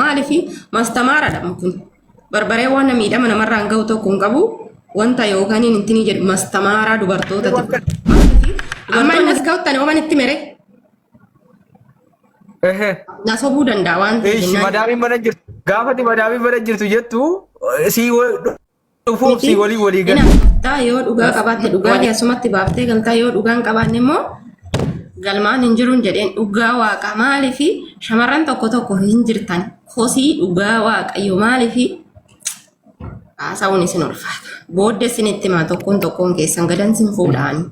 maalifi mastamaaraadha kun barbaree waan miidhama namarraan ga'u tokko hin qabu wanta yookaan intini jedhu mastamaaraa dubartootati amma innas ga'uttan ooman itti mere na sobuu danda'a waan ta'eef madaamiin mana jirtu gaafati madaamiin mana jirtu jettu si dhufuuf si walii gala yoo dhugaa qabaatte dhugaa keessumatti baaftee galtaa yoo dhugaan qabaanne immoo galmaan hin jiruun jedheen dhugaa waaqa maalifi shamarran tokko hin jirtan kosii dhugaa waaqayyo maalifi haasawuun isin ulfaata booddee isinitti maa tokkoon keessan gadan sin fuudhaani.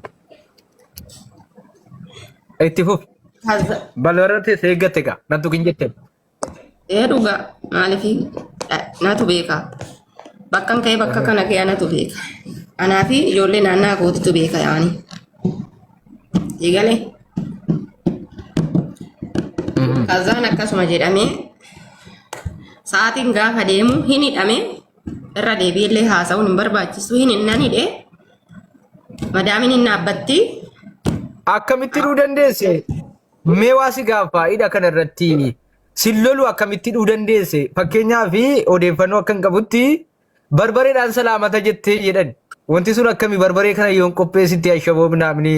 Itti fuf balbarate seeggatte gaa nantu kin jette. Dhugaa maalifi natu beeka bakkan ka'ee bakka kana ka'ee natu beeka anaa fi ijoollee naannaa kootitu beeka yaani. Eegalee. Kazaan akkasuma jedhamee sa'aatiin gaafa deemu hin hidhame irra deebiillee haasa'uun hin barbaachisu hin hidhe madaamiin hin dhaabbatti. Akkamitti dhuu dandeesse? Mee waasi gaafa hidha kana irratti sillolu akkamitti dhuu dandeesse? Fakkeenyaaf odeeffannoo akka hin qabutti barbareedhaan salaamata jettee jedhan wanti sun akkamii barbaree kana yoon qopheessitti ashaboo naamni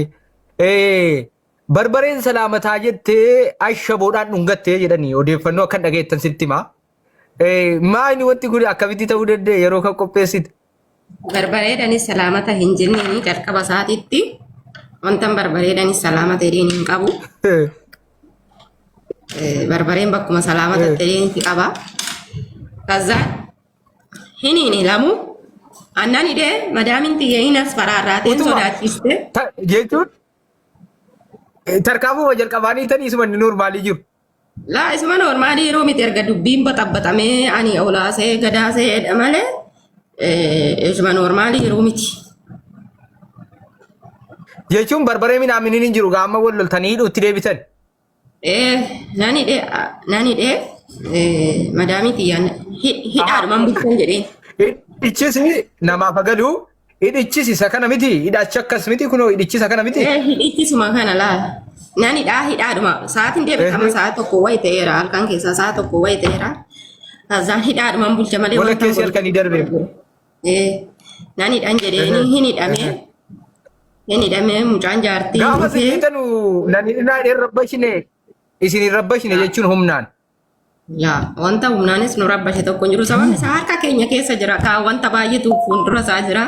barbareen salaamataa jettee ashaboodhaan dhungattee jedhanii odeeffannoo akka dhageettan sitti himaa. Maayini wanti kun akkamitti ta'uu danda'e yeroo kan qopheessite? Barbareedhanis salaamata hin jenneen jalqaba isaatiitti wanta barbareedhanis salaamata jedheen hin qabu. Barbareen bakkuma salaamata jedheen hin qaba. Kazaan hiniin lamu annan hidhee madaamin xiyyeeyinas faraarraateen sodaachiste. Jechuun tarkaanfuma jalqabaanii tanii isuma normaalii jiru. Laa isuma normaalii yeroo miti erga dubbiin baxabbaxamee ani olaasee gadaasee jedha malee isuma normaalii yeroo miti. Jechuun barbaree minaaminiin hin jiru gaama wal loltanii hidhuutti deebisan. Nani dhee madaamii xiyyaan hidhaadhumaan bulchan jedheen. Hidhichisi namaaf agalu hidhichisi isa kana miti hidhachi akkas miti kunoo hidhichisa kana miti. Hidhichisuma kana laala. Nani hidhaadhuma sa'aatiin deebitama sa'a tokko wayi ta'eera halkan keessaa sa'a tokko wayi ta'eera. Kazaan hidhaadhumaan bulcha malee wanta keessi halkanii darbe. Nani dhaan jedheeni hin hidhamee mucaan jaartii. Gaafa sittanu nani dhaan rabbashine isin rabbashine jechuun humnaan. Yaa wanta humnaanis nu rabbashe tokko hin jiru sababni isaa harka keenya keessa jira kaa wanta baay'eetu fuuldura isaa jira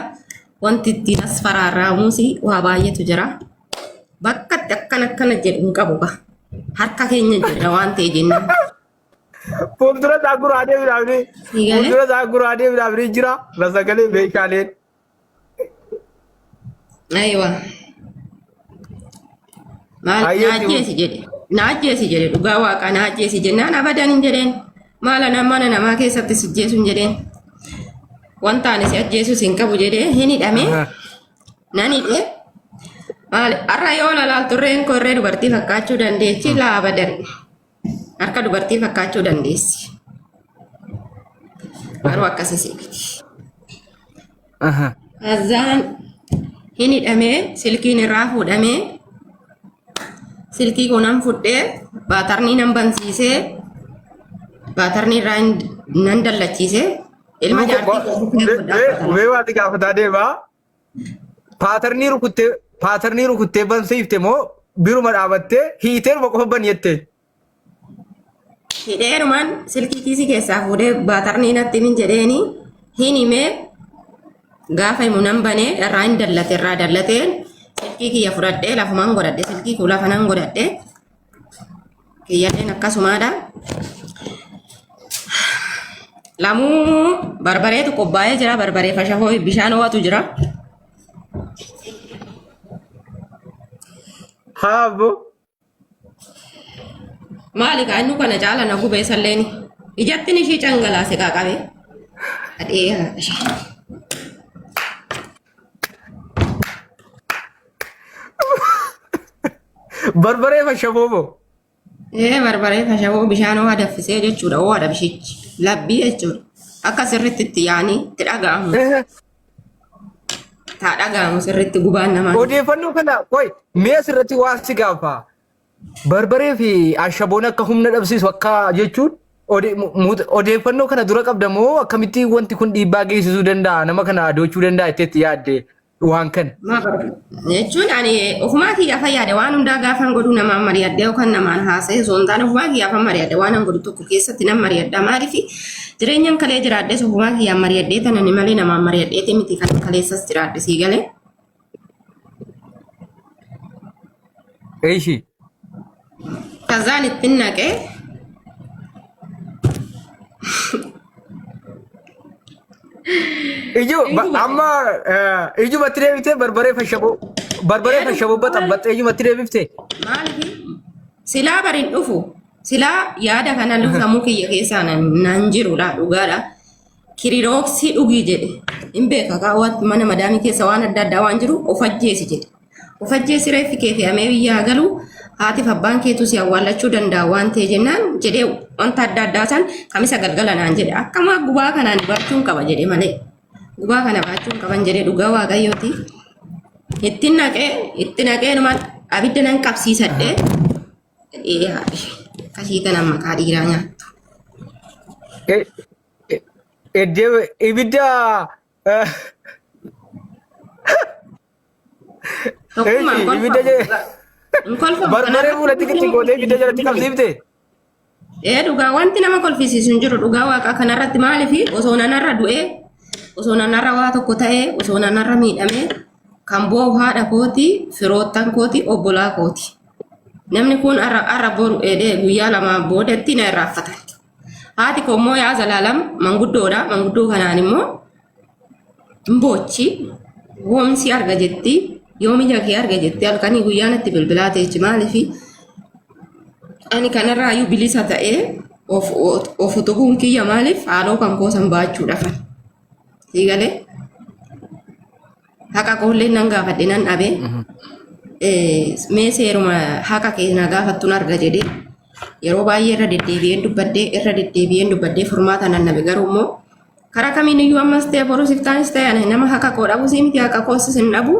wanti ittiin as faraarraamuusi waa baay'eetu jira. Bakka akkana jedhu hin qabu harka keenya jira waan ta'e jennaan. Fuuldura isaa guraadee bilaafne fuuldura isaa guraadee bilaafne jira rasagalee meeshaaleen. Ayiwa. Maal naajjeesi jedhe dhugaa waaqa naajjeesi jennaan abadan hin jedheen maala mana namaa keessatti si ajjeesu hin jedheen wanta ani si ajjeesus hin qabu jedhee hin hidhame nan hidhe maal har'a yoo lalaalturreen korree dubartii fakkaachuu dandeechi laa abadan harka dubartii fakkaachuu dandeessi garuu akkasii miti. Kazaan hin hidhamee silkiin irraa fuudhamee silkii kunan fudhee baatarnii nan bansiisee baatarnii irraa nan dallachiisee ilma jaartii waati gaafataa deemaa paatarnii rukuttee bansiifte moo biruma dhaabattee hiiteeruma qofa ban jette. Hidheerumaan silkii kiisii keessaa fuudhee baatarnii natti min jedheeni hin himee gaafa himu nan banee irraa hin dallate irraa dallateen silkii kiyya fudhadhee lafumaan godhadhe silkii kuu lafa nan godhadhe kiyyadheen akkasumaadha. Lamuu barbareetu qophaa'ee jira barbaree fashafoo bishaan ho'atu jira. Haabo. Maali kaannu kana caala na gubee salleeni ijattiin ishii cangalaase qaaqabe adhee ishee. Barbaree fashafoo moo? Barbaree fashafoo bishaan ho'a daffisee jechuudha ho'aadha bishichi labbii jechuudha akka sirriitti itti yaanii itti dhaga'amu. Taa dhaga'amu sirriitti gubaan namaa. Odeeffannoo kana qoy mee sirriitti waan si gaafa barbaree fi ashaboon akka humna dhabsiisu akka jechuun odeeffannoo kana dura qabdamoo akkamitti wanti kun dhiibbaa geessisuu danda'a nama kana adochuu danda'a itti yaadde waan kana. Jechuun ani ofumaa kiyyaa fayyade waan hundaa gaafan godhu namaan mari'adde yookaan namaan haasa'e osoo hin taane ofumaa kiyyaa mari'adde waan an godhu tokko keessatti nan mari'adda maaliif jireenyaan kalee jiraaddes ofumaa kiyyaa mari'addee tanani malee namaan mari'addeeti miti kan kaleessas jiraadde sii galee. Eeshi. Kazaan ittiin naqee amma ijumatti deebitee barbaree fashaboo baxabbaxee ijumatti deebifte. Maaliif silaa bariin dhufu silaa yaada kana luffamuu kiyya keessaa nan jirudha dhugaadha. Kirirooksii dhugii jedhe hin beeka kaawwatti mana madaamii keessa waan adda addaa waan jiru of ajjeesi jedhe. Of ajjeesi reeffi kee fe'amee biyyaa galu haatiif abbaan keetu si awwaallachuu danda'a waan ta'e jennaan jedhee wanta adda addaa san kamisa galgala naan jedhe akkama gubaa kanaan baachuun qaba jedhe malee gubaa kana baachuun qaban jedhe dhugaa waaqayyooti. Itti naqee numa abidda nan qabsiisadhee kasii kana maqaa dhiiraa nyaattu. Ibidda barbaree fuulatti gadi gootee ibidda jalatti qabsiifte. Dhugaa wanti nama kolfisiisu hin jiru dhugaa waaqa kanarratti maaliif osoo nanarra du'ee osoo nanarra waa tokko ta'ee osoo nanarra miidhamee kan boo'u haadha kooti firoottan kooti obbolaa kooti. Namni kun arra boru guyyaa lama boodatti na irraanfatan. Haati koo immoo yaa zalaalam manguddoodha manguddoo kanaan immoo mboochi woomsi arga jetti yoomi jagee arga jetti halkanii guyyaan itti bilbilaa teechi maaliif ani kanarraa iyyuu bilisa ta'ee of utubuun kiyya maaliif haaloo kan koosan baachuudhaaf sii galee haqa koollee nan gaafadhe nan dhabe mee seeruma haqa keenya gaafattuun arga jedhee yeroo baay'ee irra deddeebi'een dubbadhee furmaata nan dhabe garuu immoo karaa kamiin iyyuu ammas ta'e borus iftaanis ta'e nama haqa koo dhabu sii miti haqa koos hin dhabu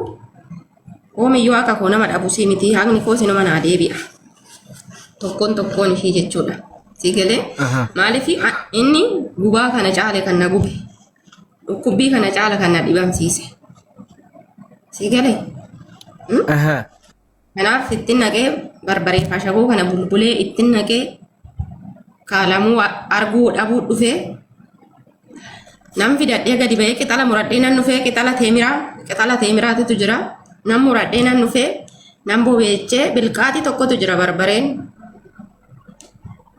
oomiyyuu haqa koo nama dhabu sii miti haqni koos nama naa deebi'a tokkoon ishee jechuudha sii galee maaliif inni gubaa kana caale kan na gube dhukkubbii kana caala kan na dhibamsiise sii galee. Kanaaf ittiin naqee barbaree fashaboo kana bulbulee ittiin naqee kaalamuu arguu dhabuu dhufee nam fidadhee gadi ba'ee qixala muradhee nan dhufee qixala teemiraatitu jira nam muradhee nan dhufee nam bobeechee bilqaatii tokkotu jira barbareen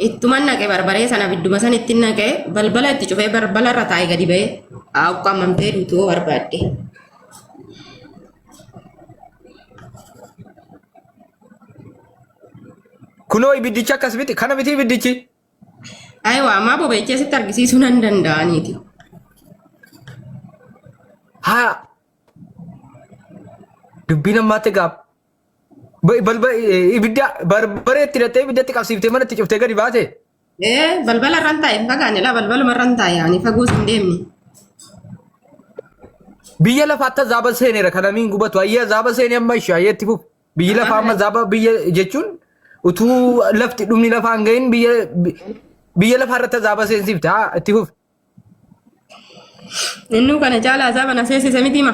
ittuman naqee barbaree sana bidduma san ittiin naqee balbala itti cufee balbala irra taa'ee gadi ba'ee qaamamtee duutuu barbaadde. Kunoo ibiddichi akkas miti kana miti ibiddichi. Ayiwa ammaa bobeechee sitti argisiisuu nan danda'aniiti. Haa dubbii namaatti gaaf. Ibidda barbaree itti hidhattee ibiddatti qabsiiftee mana itti cuftee gadi baate. Balbala irraan taa'e fagaanne laa balbaluma irraan taa'e ani fagoos hin deemne. Biyya lafaatti zaaba seeneera kanamiin gubatu ayyaa zaaba seenee amma ishee ayyeetti fuuf biyyi lafaa amma zaaba biyya jechuun utuu lafti dhumni lafaan gahin biyya lafaa irratti zaaba seensifte itti fuuf. Innuu kana caalaa zaaba na seensise miti ma.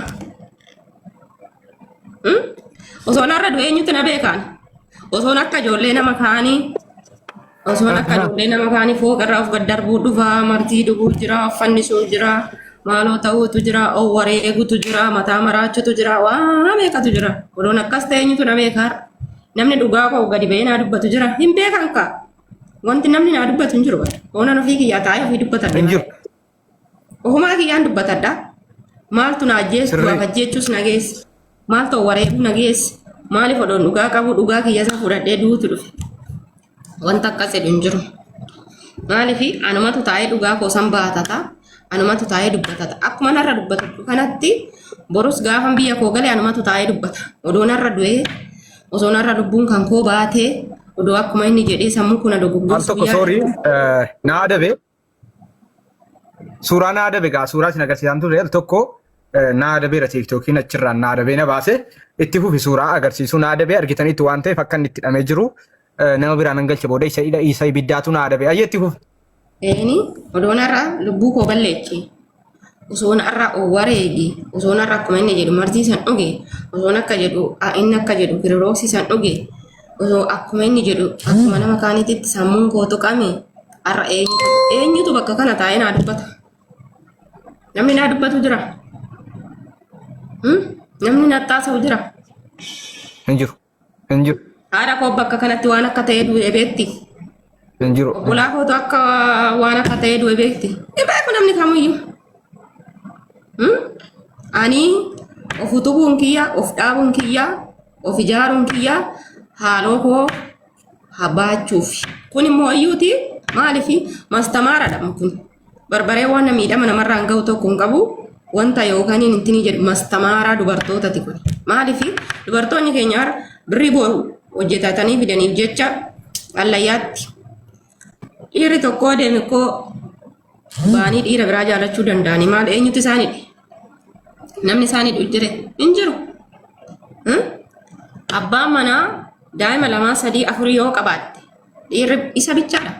Osoo narra du'e eenyutti na beekaan osoon akka ijoollee nama kaanii fooqarraa of gaddarbuu dhufaa martii dhuguu jira uffannisuun jira maaloo ta'uutu jira wareegutu jira mataa maraachutu jira waa beekatu jira odoon akkas ta'e eenyutu na beekaa namni dhugaa koo gadi ba'ee naa dubbatu jira hin beekan ka wanti namni naa dubbatu hin jiru oonan ofii kiyyaa taa'ee ofii dubbatadha hin jiru ofumaa kiyyaan dubbatadha maaltu na ajjeesu du'aaf ajjeechuus na geessi maal ta'u wareeguu na geessi maaliif odoon dhugaa qabu dhugaa kiyya isa fudhadhee duutu dhufe wanta akkas jedhu hin jiru maaliif anumatu taa'ee dhugaa koo san baatata anumatu taa'ee dubbatata akkuma narra dubbatatu kanatti borus gaafan biyya koo galee anumatu taa'ee dubbata odoo narra du'ee osoo narra lubbuun kan koo baatee odoo akkuma inni jedhee sammuu kuna dogoggorsu tokko soorii naa adabe suuraa naa adabe gaa suuraa isin agarsiisan ture tokko naa adabeera tiiktookiin achirraan naa adabee na baase itti fufi suuraa agarsiisuu naa adabee argitanitti waan ta'eef akka inni itti hidhamee jiru nama biraan hangalche booda isa ibiddaatu naa adabee ayya itti fufi. Eeni odoon har'a lubbuu koo balleechi. Osoon har'a wareegi. Osoon har'a akkuma inni jedhu martii san dhuge. Osoon akka jedhu inni akka jedhu kirooksii san dhuge. Osoo akkuma inni jedhu akkuma nama kaaniititti sammuun koo tuqame har'a eenyutu bakka kana taa'ee naa dubbata. Namni naa dubbatu jira. Namni naa taasisu jira. Hinjiru. Hinjiru. Haadha koo bakka kanatti waan akka ta'ee du'e beekti. Hinjiru. Obbolaa kootu akka waan akka ta'ee du'e beekti. Beeku namni kamiyyuu. Ani of utubuun kiyya, of dhaabuun kiyya, of ijaaruun kiyya haaloo koo habaachuuf. Kun immoo iyyuuti maaliif mastamaaraadha kun. Barbaree waan miidhama namarraan ga'u tokko hin qabu. Wanta yookaan inni jedhu mastamaaraa dubartootati kun. Maaliif dubartoonni keenya birrii boru hojjetatanii fidaniif jecha allayyaatti. Dhiirri tokko deeme koo baanii dhiira biraa jaalachuu danda'anii maal eenyutu isaanidha? Namni isaanidha jire hin jiru. Abbaan manaa daa'ima 2, 3, 4 yoo qabaatte dhiirri isa bichaadha.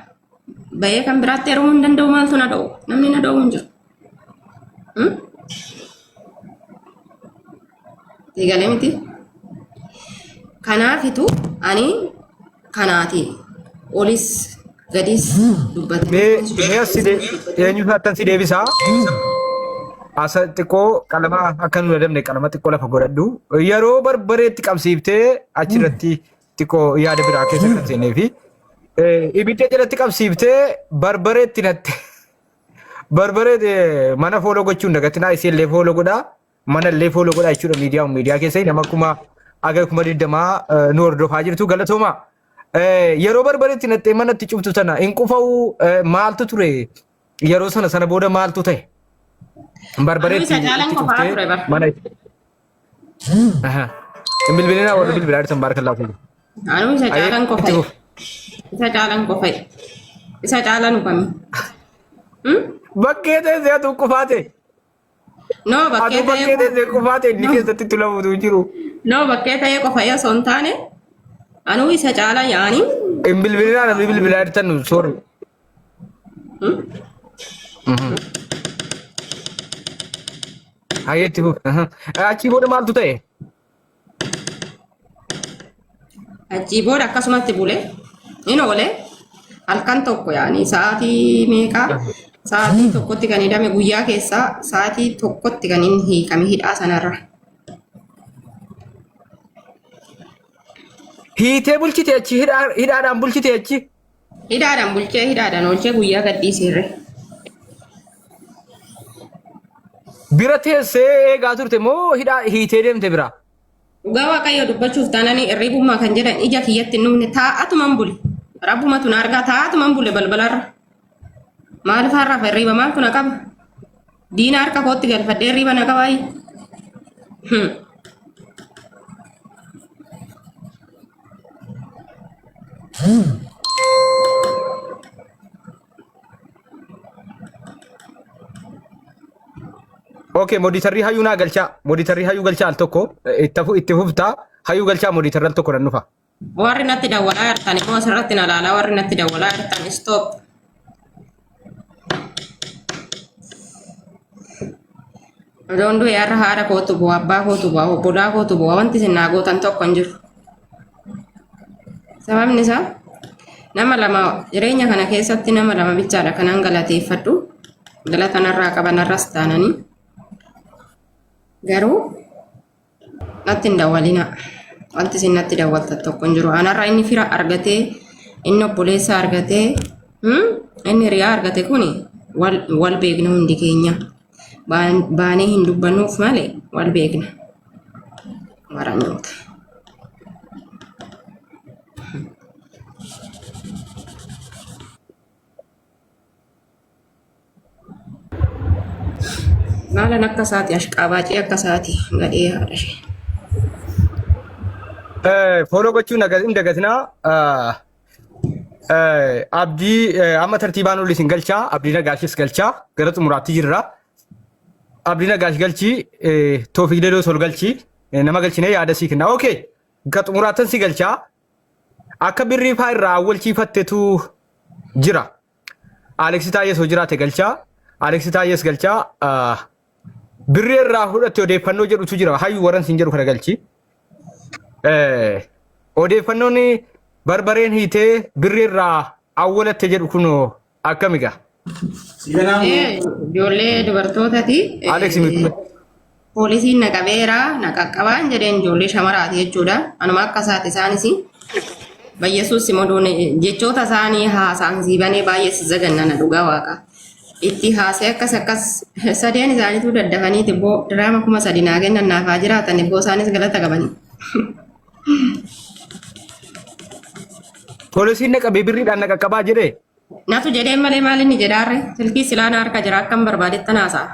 Bahee kan biraatti heerumuu hin danda'u maaltu na dha'u? Namni na dha'u hin jiru. Eegalee miti. Kanaafitu ani kanaati olis gadis dubbata. Mee asii eenyu taatan si deebisaa? Asa xiqqoo qalama akka nu dadhabne qalama xiqqoo lafa godhadhu. Yeroo barbareetti qabsiiftee achirratti xiqqoo yaada biraa keessa kan seenee fi ibidda jalatti qabsiiftee barbareetti natte. Barbaree mana fooloo gochuun dagatinaa isii illee fooloo godhaa. Mana illee fooloo godhaa jechuudha miidiyaa keessa nama akkuma aga 20 nu hordofaa jirtu galatooma. Yeroo barbareetti nattee manatti cuftu tana hin qufa'u maaltu ture? Yeroo sana booda maaltu ta'e? Barbareetti cuftee mana bilbilina warra bilbilaa dhisan baarakallahu fiikum. Anu isa caalan qofa'e. Isa caalan qofa'e. Isa caalan ufami. Bakkee ta'e atu qufaate. No bakkee ta'e qufaate inni keessatti tulamutu jiru. No bakkee ta'e qofa'e osoo hin taane anu isa caala yaani. Bilbilina namni bilbilaa dhisan soorri. Ayetti achi booda maaltu ta'e? Achi booda akkasumatti bule inni oole halkan tokko yaani sa'aatii meeqa sa'aatii tokkotti kan hidhame guyyaa keessaa sa'aatii tokkotti kan inni hiikame hidhaa sanarra. Hiitee bulchite achi hidhaadhaan bulchite achi? Hidhaadhaan bulchee hidhaadhaan oolchee guyyaa gadhiisirre. Bira teessee eegaa turte moo hiitee deemte bira? Dhugaa waaqayyo dubbachuuf taananii irribummaa kan jedhan ija kiyyatti numne taa'atuman bule. Rabbumatu na argaa taa'atuman bule balbalarra. Maaliif har'aaf irriba maaltu na qaba? Diina harka kootti galfadhee irriba na qabaayi. Okay, moditarri hayyuu naa galchaa. Moditarri hayyuu galchaa al tokko itti fuftaa hayyuu galchaa moditarri al tokko nan dhufa. Warri natti dawwalaa jirtan immoo asirratti na ilaalaa warri natti dawwalaa jirtan stop. Odoon du'e har'a haadha kootu bu'aa, abbaa kootu bu'aa, obbolaa kootu bu'aa wanti isin naa gootan tokko hin jiru. Sababni isaa nama lama jireenya kana keessatti nama lama bichaadha kanan galateeffadhu. Galata narraa qaban arras taananii. Garuu natti hin dawwalina. Wanti isin natti dawwaltan tokko hin jiru. Anarraa inni fira argatee, inni obboleessa argatee, inni riyaa argate kuni wal beekna hundi keenya. Baanee hin dubbannuuf malee wal beekna. Mara nyoota. Maalan akka isaati ashqaabaacii akka isaati gadhee haadha ishee. Fooloo gochuun hin dagatinaa. Abdii amma tartiibaan olli isin galchaa. Abdii nagaashis galchaa. Gara xumuraatti jirra. Abdii nagaash galchii. Toofiq Ledoo sol galchii. Nama galchinee yaada sii kenna. Okay. Ga xumuraattan si galchaa. Akka birrii faa irraa awwalchiifattetu jira. Aleksi Taayes hojiraate galchaa. Aleksi Taayes galchaa birrii irraa fudhatte odeeffannoo jedhutu jira. Hayyuu warran siin jedhu kana galchi. Odeeffannoon barbareen hiitee birrii irraa awwalatte jedhu kun akkamiga? Ijoollee dubartootaati. Aleksi Poolisiin naqabeera naqaqqabaan jedheen ijoollee shamaraati jechuudha. Anuma akka isaati isaanis Bayyesuus moduun jechoota isaanii haasaan siibanii baay'ee zagannana dhugaa waaqa. Itti haasee akkas sadeen isaaniitu daddafanii tibboo diraama 3,000 naa kennan naafaa jiraatan tibboo isaanis galata qabanii. Poolisiin naqabee birriidhaan naqaqqabaa jedhee? Natu jedheen malee maal inni jedhaarre silkii silaana harka jira akkam barbaadetti naasaa.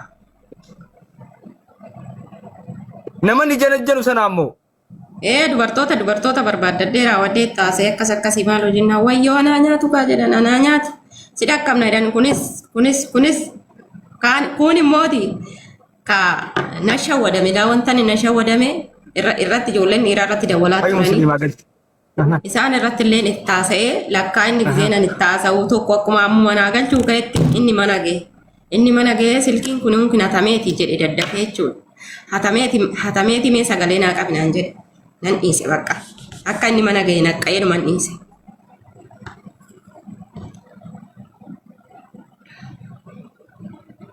Namoonni janajjanu sana ammoo? Dubartoota barbaaddadhee raawwadhee taasee akkasii maal hojinnaa wayyoo anaa nyaatu kaa jedhan anaa nyaati. Si dhaqqabna jedhan kunis kun immooti ka na shawwadame daawwantan na shawwadame irratti ijoolleen dhiiraa irratti dawwalaa turanii. Isaan irratti illee itti taasa'ee lakkaa inni gizeenan itti taasa'u tokko akkuma ammoo manaa galchuu ka'etti inni mana ga'e. Inni mana ga'ee silkiin kun hatameeti jedhe daddafee jechuudha. Hatameeti mee sagalee naa qabinaan jedhe. Nan dhiise bakka. Akka inni mana ga'e naqqa'ee dhuman dhiise.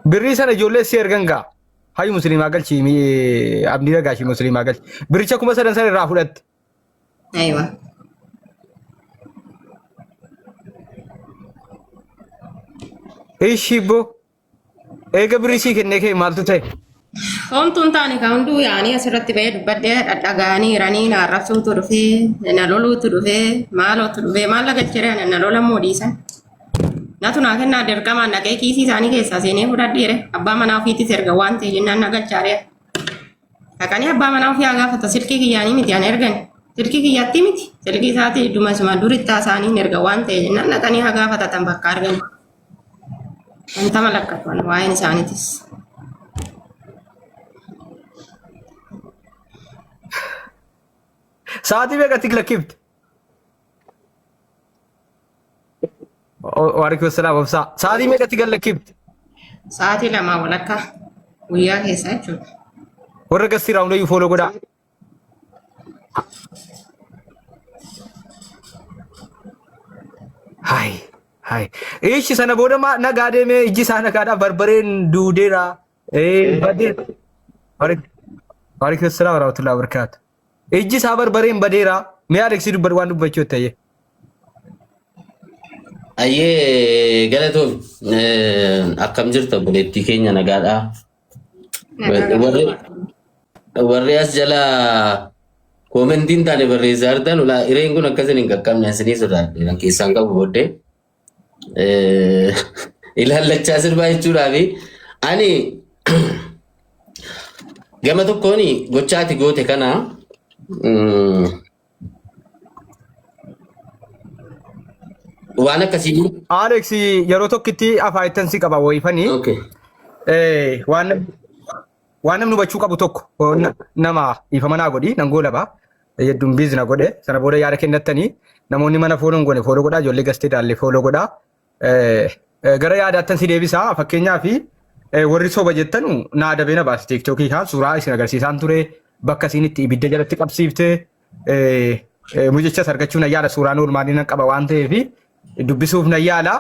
Birrii sana ijoollee si ergan gaa. Hayyu musliimaa galchi abdii ragaashii musliimaa galchi. Biricha 3,000 sana irraa fudhatte. Aywa. Ishibbo. Eega birrii sii kennee kee maaltu ta'e? Homtuun taane kan hunduu yaanii asirratti ba'ee dubbadhee dhadhagaanii jiranii na arrabsuutu dhufee na loluutu dhufee maalootu dhufee maal lagachiree na lola moodiisan. Natu naa kennaa dirqamaan dhaqee kiisii isaanii keessaa seenee fudhadheere abbaa manaa ofiitis erga waan ta'e jennaan na galchaaree. Dhaqanii abbaa manaa ofii haa gaafata silkii kiyyaanii miti aan ergan. Silkii kiyyaatti miti silkii isaatii dhuma durittaa isaanii erga waan ta'e jennaan dhaqanii haa gaafatatan bakka argamu. Wanta malakkatu waa'een isaaniitis. Sa'aatii meeqatti lakkifte? Waalaikum salaam obsaa. Sa'aatii meeqatti lakkifte? Sa'aatii 2 walakkaa guyyaa keessa jechuudha. Warra gastii raawundayyuu fooloo godhaa. Hai. Ishi sana booda nagaa deemee ijji isaa nagaadhaa barbareen duudeera. Badeera. Waalaikum salaam warahmatullahi wabarakatuh. Ijji isaa barbareen badeera. Mee Aleksii waan dubbachuu ta'e? Ayyee galatoon akkam jirtu obboleettii keenya nagaadhaa. Warri as jala koomentiin taane barreessaa jirtan hireen kun akkasiin hin qaqqabne isinii sodaadhe keessaan qabu booddee ilaallachaa sirbaa jechuudhaafi ani gama tokkoon gochaati goote kana waan akkasii Alex yeroo tokkitti afaan si qaba wayifanii waan namni hubachuu qabu tokko nama ifa manaa godhi nan goolaba hedduun biizina godhe sana booda yaada kennattanii namoonni mana fooloo gone fooloo godhaa ijoollee gastee daallee fooloo godhaa gara yaadaattan si deebisaa fakkeenyaaf warri soba jettanu naa dabee na baasi tiiktookii kaan suuraa isin agarsiisaan ture bakka isin itti ibidda jalatti qabsiifte mujichas argachuun ayyaala suuraan oolmaanii nan qaba waan ta'eef dubbisuuf nan yaala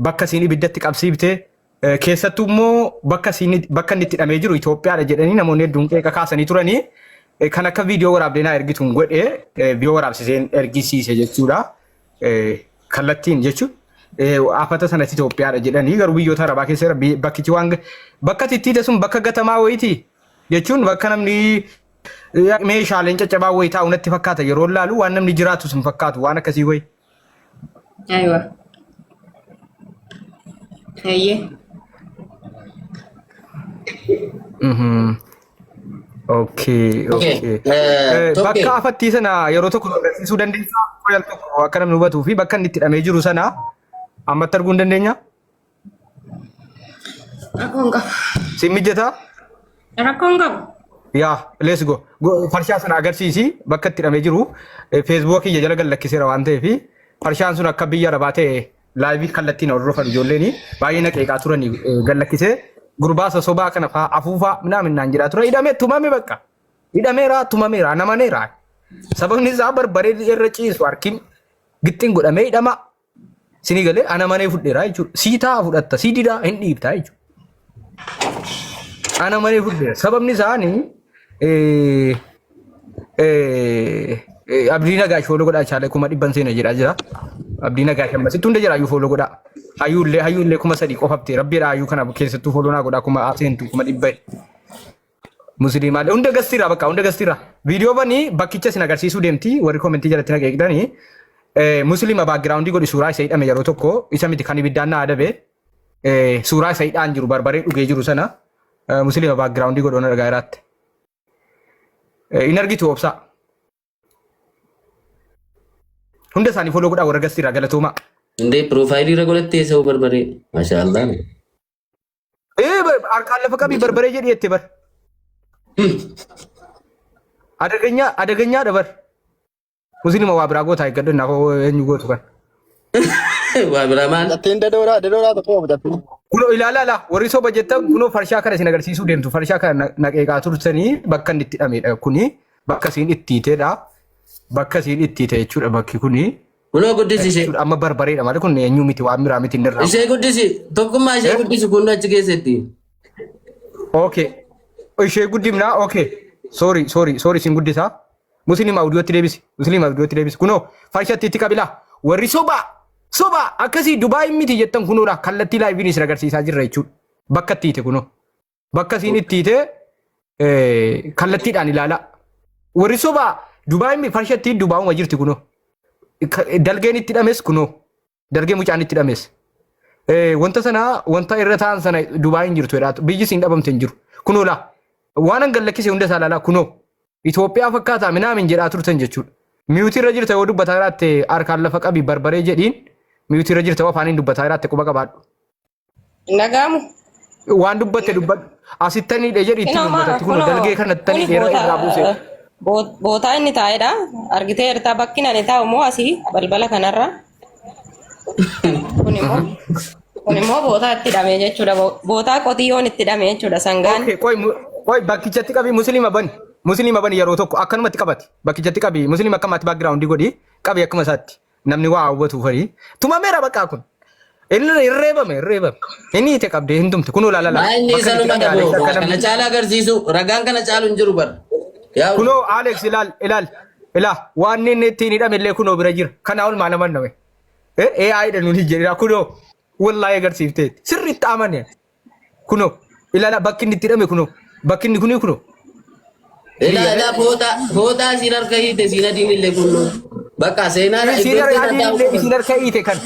bakka isin ibiddatti qabsiifte keessattuu immoo bakka inni itti hidhamee jiru Itoophiyaadha jedhanii namoonni hedduun qeeqa kaasanii turanii kan akka viidiyoo waraabdee naa ergituun godhee viidiyoo waraabsiseen ergisiise jechuudha. Kallattiin jechuun afata sanatti Itoophiyaadha jedhanii garuu biyyoota arabaa keessa bakkichi waan bakka tittiite sun bakka gatamaa wayiiti jechuun bakka namni meeshaaleen caccabaa wayii taa'u natti fakkaata yeroo laalu waan namni jiraatu sun fakkaatu waan akkasii wayi. Aywa. Eeyyee. Okay. Bakka afattii sana yeroo tokko agarsiisuu dandeessaa qoyal tokko akka namni hubatuu fi bakka inni itti hidhamee jiru sana ammatti arguu hin dandeenya? Rakkoon qabu. Si mijataa? Rakkoon qabu. Yaa let's go. Farshaa sana agarsiisi bakka itti hidhamee jiru Facebook iyya jala gallakkiseera waan ta'eef farshaan sun akka biyya rabaatee laayivii kallattiin hordofan ijoolleen baay'ee naqeeqaa turanii gallakkisee gurbaa sosobaa kana fa'aa afuufaa minaamin naan jedhaa ture hidhamee tumame bakka hidhameera tumameera namaneera sababni isaa barbaree irra ciisu harkiin gixxiin godhamee hidhama sinii galee ana manee fudheera jechuudha siitaa fudhatta siidiidhaa hin dhiibtaa jechuudha ana manee fudheera sababni isaanii Abdii Nagaash foloo godhaa chaalee kuma dhibban seena jedhaa jira. Abdii Nagaash amma sitti hunda jira ayyuu foloo godhaa. Hayyuullee kuma sadii qofaftee rabbiidha ayyuu kana keessattuu foloo naa godhaa kuma seentu kuma dhibba. Musliimaalee hunda gastiira bakka hunda gastiira. Viidiyoo banii bakkicha sin agarsiisuu deemti warri koomentii jalatti nageegdanii. Musliima baagiraawundii godhi suuraa isa hidhame yeroo tokko isa miti kan ibiddaan naa adabe. Suuraa isa hidhaan jiru barbaree dhugee jiru sana musliima baagiraawundii godhoon argaa jiraatti. In argitu obsaa. Hunda isaanii foloo godhaa warra gastiira galatooma. Indee piroofaayilii irra godhattee isa barbaree. Maashaallah. Harkaan lafa qabii barbaree jedhii jettee bar. Adaganyaa dabar. Musliima waa biraa gootaa eeggadhu naaf eenyu gootu kan. Waa biraa maal? Attiin dadooraa tokko bitattu. Kunoo ilaala warri soba jettan kunoo farshaa kana isin agarsiisuu deemtu farshaa kana naqeeqaa turtanii bakka inni itti hidhamedha kuni bakka isin itti hiiteedha. Bakka isin itti hiite jechuudha bakki kuni. Kunoo guddisi ishee. Amma barbareedha malee kun eenyu miti waan biraa miti inni irraa. Ishee guddisi tokkummaa ishee guddisi kun achi keessatti. Okay. Ishee guddimnaa okay. Sorry isin guddisaa. Musliima audiootti deebisi. Kunoo farshatti itti qabilaa warri soba akkasii Dubaay miti jettan kunuudha kallattii laayiviin isin agarsiisaa jirra jechuudha. Bakka itti hiite kunoo. Bakka isin itti hiite kallattiidhaan ilaalaa. Warri soba Dubaay farshatti Dubaayuma jirti kunoo. Dalgeen itti hidhames kunoo. Dalgee mucaan itti hidhames. Wanta irra ta'an sana Dubaayin jirtu jedhaatu biyyi isin dhabamte hin jiru. Kunoo laa waan an gallakkise hunda isaa ilaalaa kunoo. Itoophiyaa fakkaataa minaamin jedhaa turtan jechuudha. Miyuutii irra jirta yoo dubbataa jiraatte harkaan lafa qabii barbaree jedhiin miyuutii irra jirta afaaniin dubbataa jiraatte quba qabaadhu. Nagaamu. Waan dubbatte dubbadhu. Asittanii jedhiitti dubbatatti kun dalgee kanatti dheeraa irraa buuse. Bootaa inni taa'edha. Argitee jirta bakki ani taa'u immoo asii balbala kanarra. Kun immoo bootaa itti hidhamee jechuudha. Bootaa qotiyyoon itti hidhamee jechuudha sangaan. Qoy bakkichatti qabii musliima bani yeroo tokko akkanumatti qabati. Bakkichatti qabii musliima akkamaatti baagiraawundii godhi qabii akkuma isaatti namni waa hawwatu farii. Tumameera bakkaa kun. Inni irreebame. Inni ite qabdee hin tumte kun ulaalala. Inni saluma dhabu kana caala agarsiisu ragaan kana caalu hin jiru bar. Kunoo Alex ilaal waan inni ittiin hidhame illee kunoo bira jira. Kana ol maal naman nawe. AI dha nuni jedhira kunoo wallahi agarsiifteetti sirriitti amane. Kunoo ilaala bakki inni itti hidhame kunoo bakki inni kunii kunoo. Ilaala foota siin harka hiite siin adiin illee kunoo. Bakka seenaa isin harka hiite kan.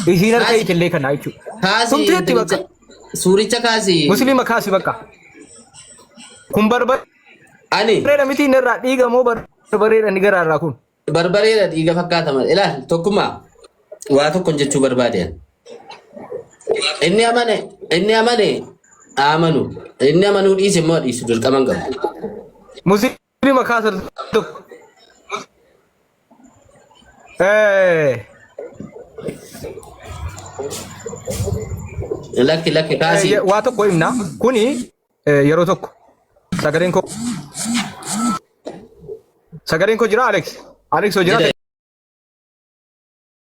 Isin harka hiite illee kana jechuudha. Kaasii bakka. Suuricha kaasii. Musliima kaasii bakka. Kun barbar. Ani. Barbareedha miti inni irraa dhiiga moo barbareedha inni garaarraa kun. Barbareedha dhiiga fakkaata malee. Ilaal tokkummaa waa tokko jechuu barbaadeen. Inni amanuu dhiise immoo dhiisu dirqaman qabu. Musliima kaasa tokko. Lakki kaasii. Waa tokko himna kuni yeroo tokko sagaleen koo jira Alex hoo jira.